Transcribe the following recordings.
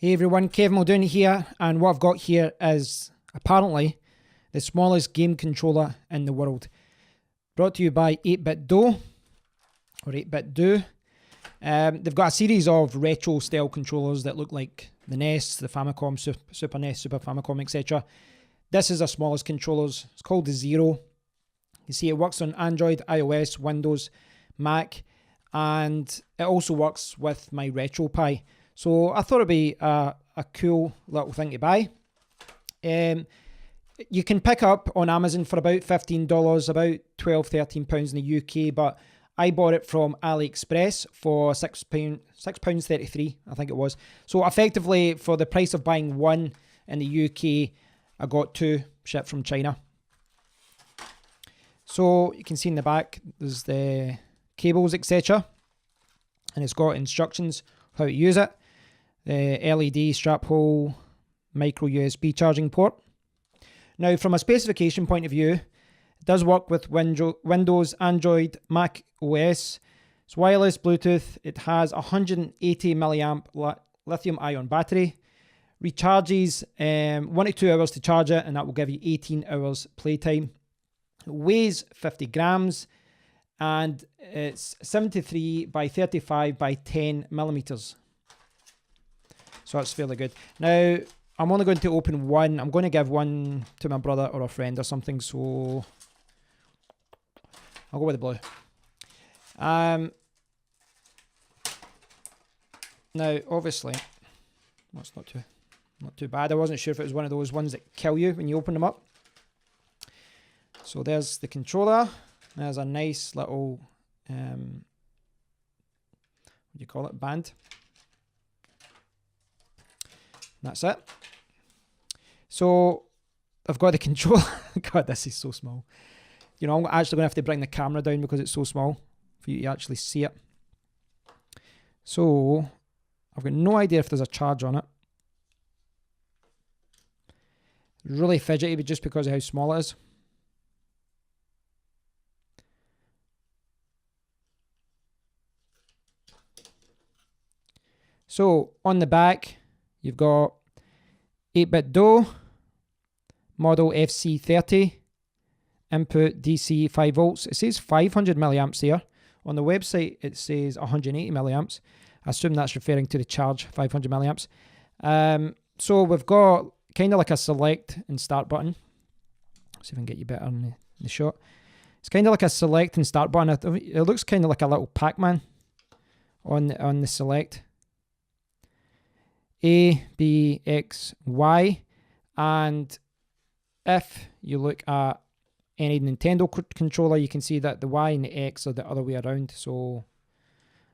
Hey everyone, Kevin Muldoon here, and what I've got here is apparently the smallest game controller in the world. Brought to you by 8-Bit Do, or 8-Bit Do. They've got a series of retro style controllers that look like the NES, the Famicom, Super NES, Super Famicom, etc. This is their smallest controllers. It's called the Zero. You see it works on Android, iOS, Windows, Mac, and it also works with my RetroPie. So I thought it'd be a cool little thing to buy. You can pick up on Amazon for about $15, about £12-13 in the UK, but I bought it from AliExpress for £6.33, I think it was. So effectively, for the price of buying one in the UK, I got two shipped from China. So you can see in the back, there's the cables, etc. And it's got instructions how to use it. The LED strap hole, micro USB charging port. Now, from a specification point of view, it does work with Windows, Android, Mac OS. It's wireless, Bluetooth. It has a 180 milliamp lithium ion battery. Recharges 1 to 2 hours to charge it, and that will give you 18 hours playtime. It weighs 50 grams, and it's 73 by 35 by 10 millimeters. So that's fairly good. Now, I'm only going to open one. I'm going to give one to my brother or a friend or something. So I'll go with the blue. Now, obviously, that's not too bad. I wasn't sure if it was one of those ones that kill you when you open them up. So there's the controller. There's a nice little, what do you call it, band. That's it. So I've got the controller. God, this is so small. You know, I'm actually going to have to bring the camera down because it's so small for you to actually see it. So I've got no idea if there's a charge on it. Really fidgety, but just because of how small it is. So on the back, you've got 8-Bit Do, model FC30, input DC 5 volts. It says 500 milliamps here. On the website, it says 180 milliamps. I assume that's referring to the charge, 500 milliamps. So we've got kind of like a select and start button. Let's see if I can get you better in the shot. It's kind of like a select and start button. It looks kind of like a little Pac-Man on the select. A, B, X, Y, and if you look at any Nintendo controller, you can see that the Y and the X are the other way around. So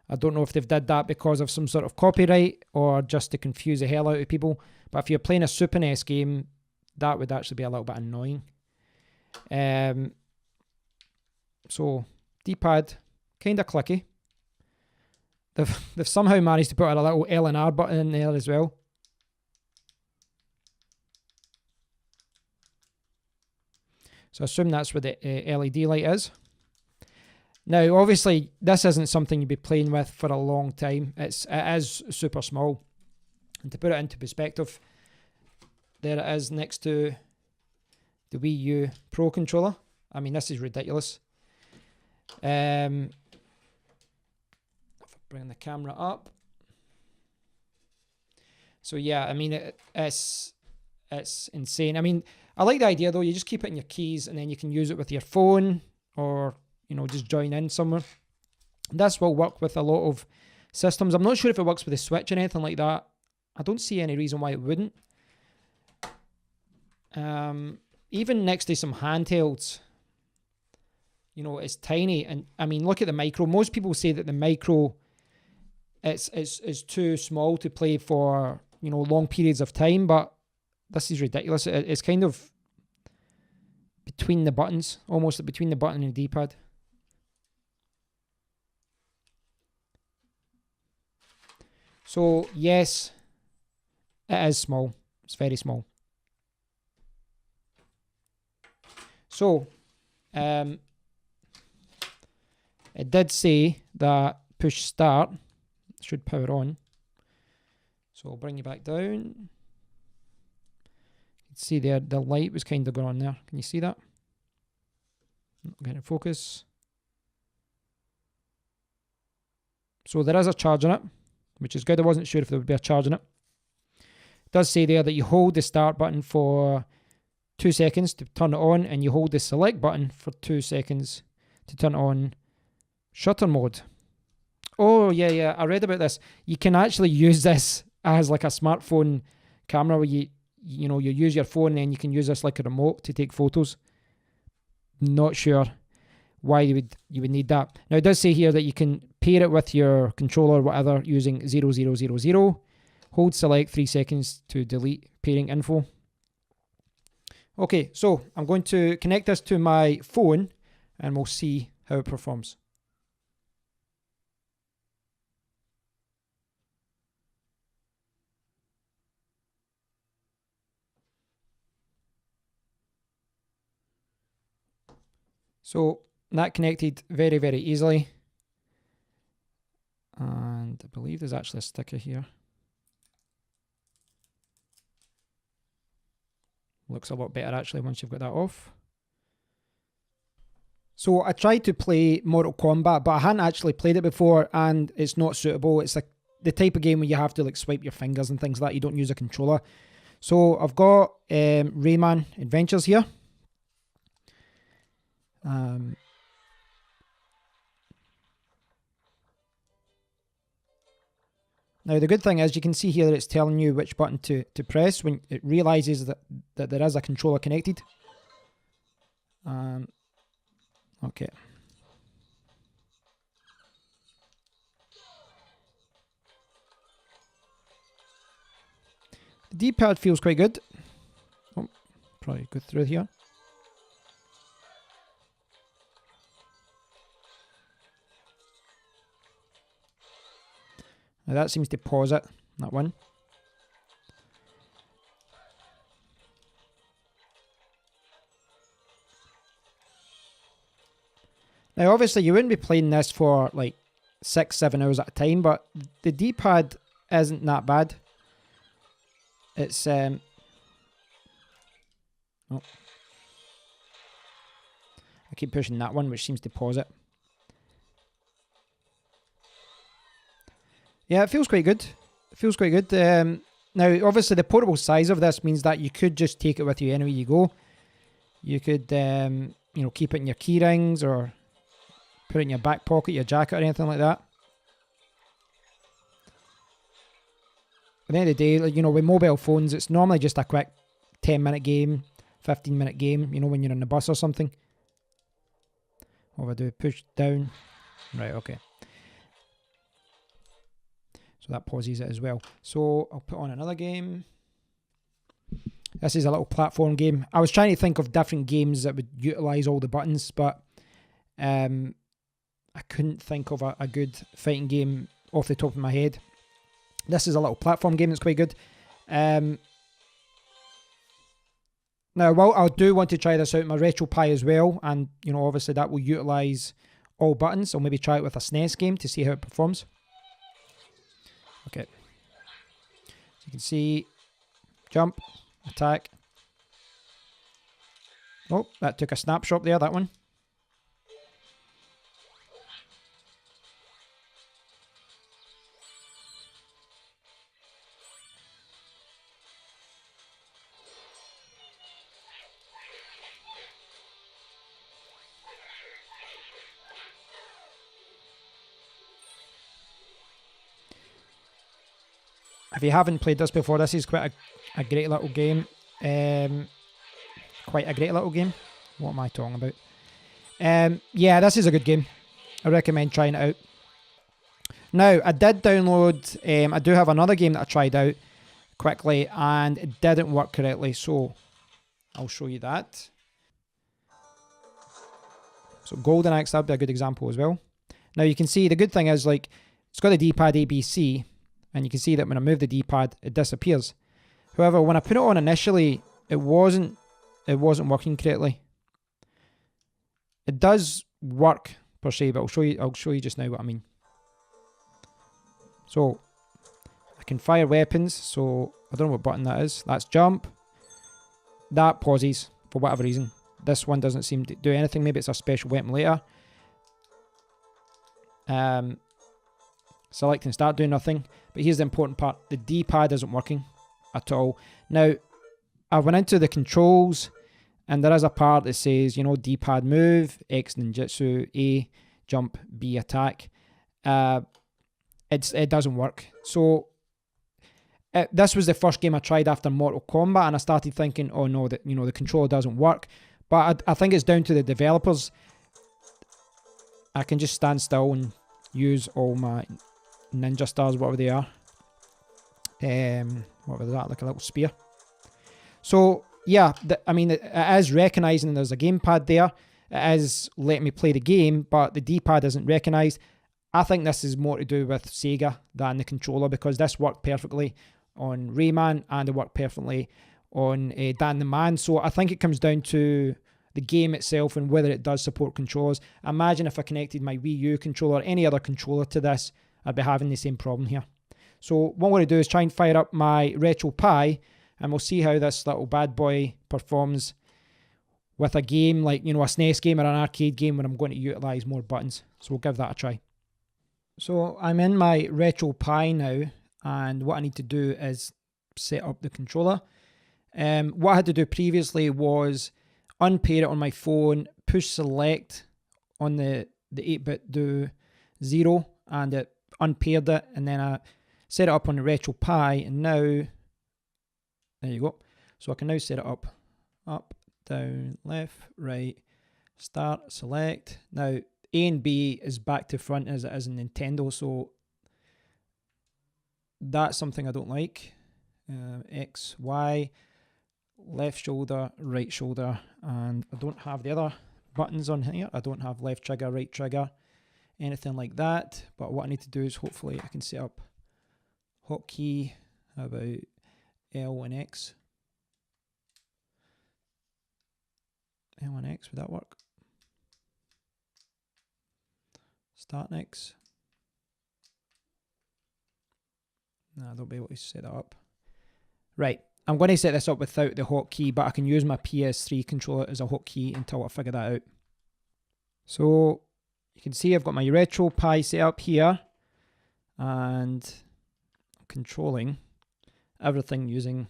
I don't know if they've did that because of some sort of copyright or just to confuse the hell out of people. But if you're playing a Super NES game, that would actually be a little bit annoying. So D-pad, kind of clicky. They've somehow managed to put a little L and R button in there as well. So I assume that's where the LED light is. Now, obviously, this isn't something you'd be playing with for a long time. It is super small. And to put it into perspective, there it is next to the Wii U Pro controller. I mean, this is ridiculous. Bring the camera up. So yeah, I mean, it's insane. I mean, I like the idea though. You just keep it in your keys and then you can use it with your phone or, you know, just join in somewhere. This will work with a lot of systems. I'm not sure if it works with the Switch or anything like that. I don't see any reason why it wouldn't. Even next to some handhelds, you know, it's tiny. And I mean, look at the micro. Most people say that the micro it's too small to play for, you know, long periods of time, but this is ridiculous. It's kind of between the buttons, almost between the button and the D-pad. So yes, it is small. It's very small. So it did say that push start should power on. So I'll bring you back down. You can see there the light was kind of going on there. Can you see that? Not getting focus. So there is a charge on it, which is good. I wasn't sure if there would be a charge on it. It does say there that you hold the start button for 2 seconds to turn it on, and you hold the select button for 2 seconds to turn on shutter mode. Oh, yeah, I read about this. You can actually use this as like a smartphone camera where you use your phone and then you can use this like a remote to take photos. Not sure why you would need that. Now it does say here that you can pair it with your controller or whatever using 0000. Hold select 3 seconds to delete pairing info. Okay, so I'm going to connect this to my phone and we'll see how it performs. So that connected very, very easily. And I believe there's actually a sticker here. Looks a lot better actually once you've got that off. So I tried to play Mortal Kombat, but I hadn't actually played it before and it's not suitable. It's like the type of game where you have to like swipe your fingers and things like that. You don't use a controller. So I've got Rayman Adventures here. Now the good thing is you can see here that it's telling you which button to press when it realizes that there is a controller connected. Okay. The D-pad feels quite good. Oh, probably go through here. Now that seems to pause it, that one. Now obviously you wouldn't be playing this for like 6-7 hours at a time, but the D-pad isn't that bad. It's oh. I keep pushing that one, which seems to pause it. Yeah, it feels quite good. It feels quite good. Now, obviously, the portable size of this means that you could just take it with you anywhere you go. You could, keep it in your key rings or put it in your back pocket, your jacket, or anything like that. At the end of the day, with mobile phones, it's normally just a quick 10-minute game, 15-minute game, when you're on the bus or something. What do I do? Push down. Right, okay. So that pauses it as well. So I'll put on another game. This is a little platform game. I was trying to think of different games that would utilise all the buttons, but I couldn't think of a good fighting game off the top of my head. This is a little platform game that's quite good. Now, I do want to try this out in my RetroPie as well, and obviously that will utilise all buttons. I'll maybe try it with a SNES game to see how it performs. Okay, so you can see jump, attack. Oh, that took a snapshot there, that one. If you haven't played this before, this is quite a great little game. Quite a great little game. What am I talking about? Yeah, this is a good game. I recommend trying it out. Now, I did download... I do have another game that I tried out quickly, and it didn't work correctly, so I'll show you that. So Goldeneye, that would be a good example as well. Now, you can see the good thing is, it's got a D-pad ABC, and you can see that when I move the D-pad, it disappears. However, when I put it on initially, it wasn't working correctly. It does work per se, but I'll show you just now what I mean. So can fire weapons, so I don't know what button that is. That's jump. That pauses for whatever reason. This one doesn't seem to do anything. Maybe it's a special weapon later. Select and start doing nothing. But here's the important part. The D-pad isn't working at all. Now, I went into the controls, and there is a part that says, you know, D-pad move, X ninjutsu, A jump, B attack. It doesn't work. So this was the first game I tried after Mortal Kombat, and I started thinking, oh no, that, you know, the controller doesn't work. But I think it's down to the developers. I can just stand still and use all my ninja stars, whatever they are. What was that? Like a little spear. So yeah, I mean, it is recognising there's a gamepad there. It is letting me play the game, but the D-pad isn't recognised. I think this is more to do with Sega than the controller, because this worked perfectly on Rayman and it worked perfectly on Dan the Man. So I think it comes down to the game itself and whether it does support controllers. Imagine if I connected my Wii U controller or any other controller to this, I'd be having the same problem here. So what I'm going to do is try and fire up my Retro Pi, and we'll see how this little bad boy performs with a game like, you know, a SNES game or an arcade game when I'm going to utilise more buttons. So we'll give that a try. So I'm in my Retro Pi now, and what I need to do is set up the controller. What I had to do previously was unpair it on my phone, push select on the 8-bit, do 0, and it unpaired it, and then I set it up on the Retro Pi, and now, there you go. So I can now set it up, down, left, right, start, select. Now, A and B is back to front as it is in Nintendo, so that's something I don't like. X, Y, left shoulder, right shoulder, and I don't have the other buttons on here. I don't have left trigger, right trigger, anything like that. But what I need to do is hopefully I can set up hotkey. How about L and X? L and X, would that work? Start next. No, I don't be able to set that up. Right, I'm going to set this up without the hotkey, but I can use my PS3 controller as a hotkey until I figure that out. So you can see I've got my Retro Pi set up here, and I'm controlling everything using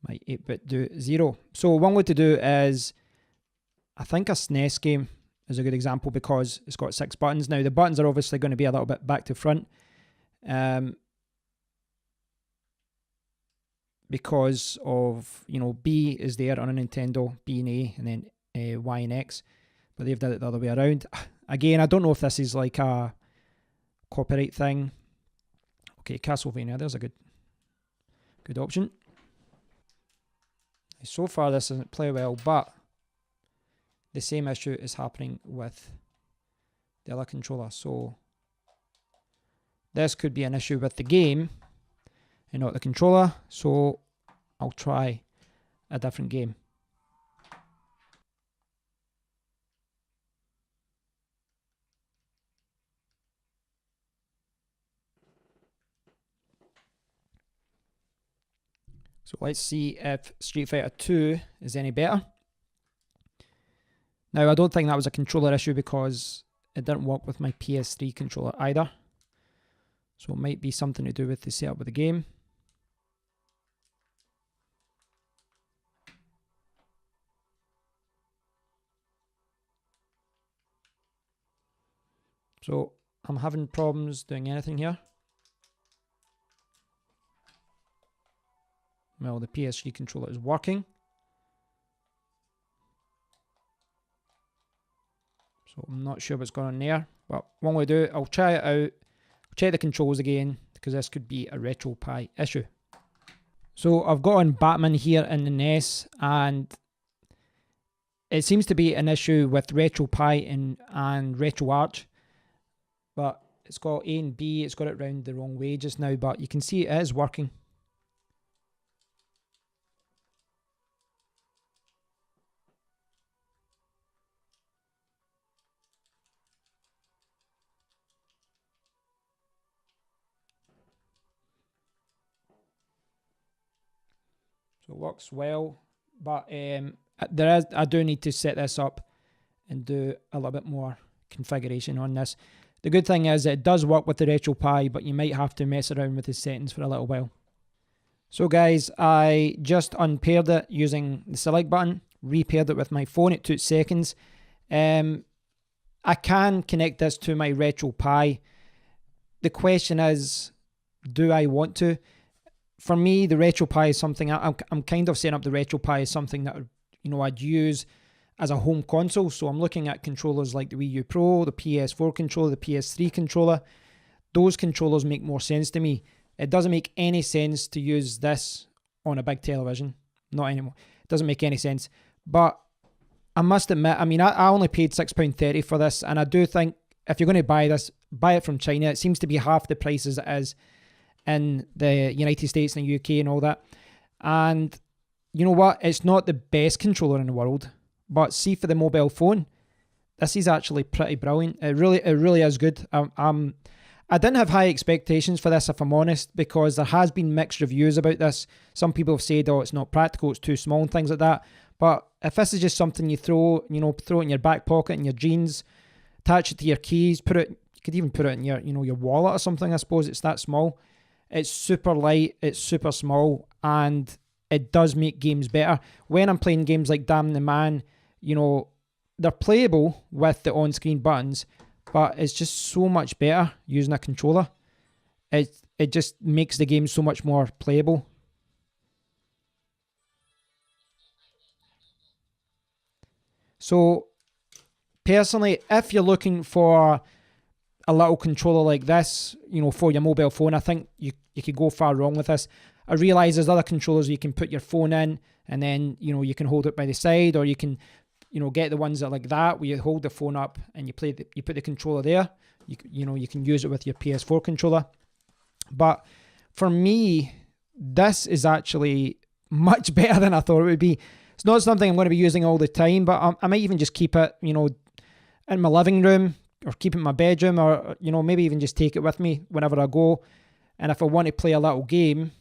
my 8-bit do 0. So one way to do is, I think a SNES game is a good example because it's got 6 buttons. Now the buttons are obviously going to be a little bit back to front, because of, you know, B is there on a Nintendo, B and A, and then Y and X, but they've done it the other way around. Again, I don't know if this is like a copyright thing. Okay, Castlevania, there's a good option. So far this doesn't play well, but the same issue is happening with the other controller. So this could be an issue with the game and not the controller. So I'll try a different game. So let's see if Street Fighter 2 is any better. Now I don't think that was a controller issue because it didn't work with my PS3 controller either. So it might be something to do with the setup of the game. So I'm having problems doing anything here. Well, the PS3 controller is working. So I'm not sure what's going on there. But one way to do it, I'll try it out. I'll check the controls again because this could be a Retro Pi issue. So I've got on Batman here in the NES, and it seems to be an issue with Retro Pi and Retro Arch. But it's got A and B, it's got it round the wrong way just now, but you can see it is working. So it works well, but I do need to set this up and do a little bit more configuration on this. The good thing is it does work with the RetroPie, but you might have to mess around with the settings for a little while. So guys, I just unpaired it using the select button, repaired it with my phone. It took seconds. I can connect this to my RetroPie. The question is, do I want to? For me, the RetroPie is something I'm kind of setting up the RetroPie as something that I'd use as a home console. So I'm looking at controllers like the Wii U Pro, the PS4 controller, the PS3 controller. Those controllers make more sense to me. It doesn't make any sense to use this on a big television. Not anymore. It doesn't make any sense. But I must admit, I only paid £6.30 for this, and I do think if you're going to buy this, buy it from China. It seems to be half the price as it is in the United States and the UK and all that. And you know what? It's not the best controller in the world, but see, for the mobile phone, this is actually pretty brilliant. It really is good. I didn't have high expectations for this, if I'm honest, because there has been mixed reviews about this. Some people have said, oh, it's not practical, it's too small and things like that. But if this is just something you throw it in your back pocket, in your jeans, attach it to your keys, you could even put it in your wallet or something, I suppose. It's that small. It's super light, it's super small, and it does make games better. When I'm playing games like Damn the Man, they're playable with the on-screen buttons, but it's just so much better using a controller. It just makes the game so much more playable. So, personally, if you're looking for a little controller like this, for your mobile phone, I think you could go far wrong with this. I realise there's other controllers where you can put your phone in, and then, you can hold it by the side, or you can, get the ones that are like that, where you hold the phone up and you put the controller there. You can use it with your PS4 controller. But for me, this is actually much better than I thought it would be. It's not something I'm going to be using all the time, but I might even just keep it, in my living room, or keep it in my bedroom, or, maybe even just take it with me whenever I go. And if I want to play a little game,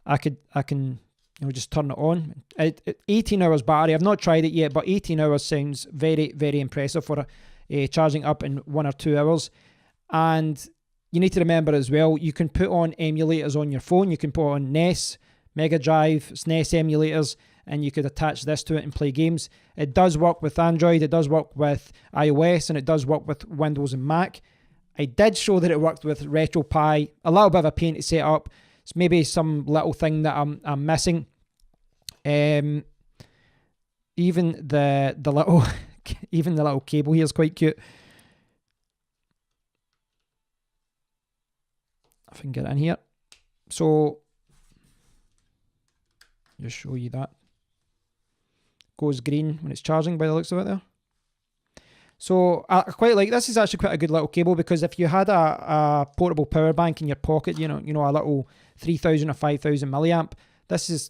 I can just turn it on. 18 hours battery. I've not tried it yet, but 18 hours sounds very, very impressive for charging up in 1 or 2 hours. And you need to remember as well, you can put on emulators on your phone. You can put on NES, Mega Drive, SNES emulators, and you could attach this to it and play games. It does work with Android, it does work with iOS, and it does work with Windows and Mac. I did show that it worked with RetroPie. A little bit of a pain to set up. It's maybe some little thing that I'm missing. Even the little even the little cable here is quite cute. If I can get it in here. So just show you that. Goes green when it's charging by the looks of it there. So I quite like this. Is actually quite a good little cable, because if you had a portable power bank in your pocket, a little 3000 or 5000 milliamp, this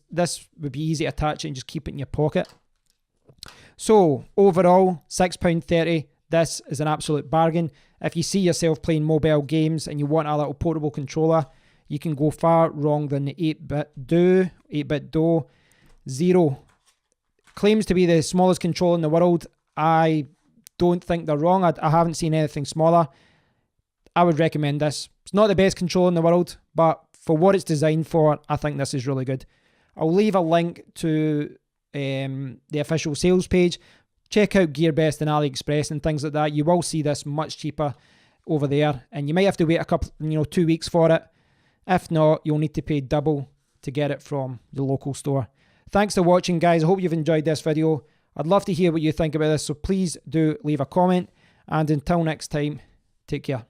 would be easy to attach it and just keep it in your pocket. So overall, £6.30. This is an absolute bargain. If you see yourself playing mobile games and you want a little portable controller, you can go far wrong than the 8-bit Do Zero. Claims to be the smallest controller in the world. I don't think they're wrong. I haven't seen anything smaller. I would recommend this. It's not the best controller in the world, but for what it's designed for, I think this is really good. I'll leave a link to the official sales page. Check out GearBest and AliExpress and things like that. You will see this much cheaper over there, and you might have to wait 2 weeks for it. If not, you'll need to pay double to get it from your local store. Thanks for watching, guys. I hope you've enjoyed this video. I'd love to hear what you think about this, so please do leave a comment. And until next time, take care.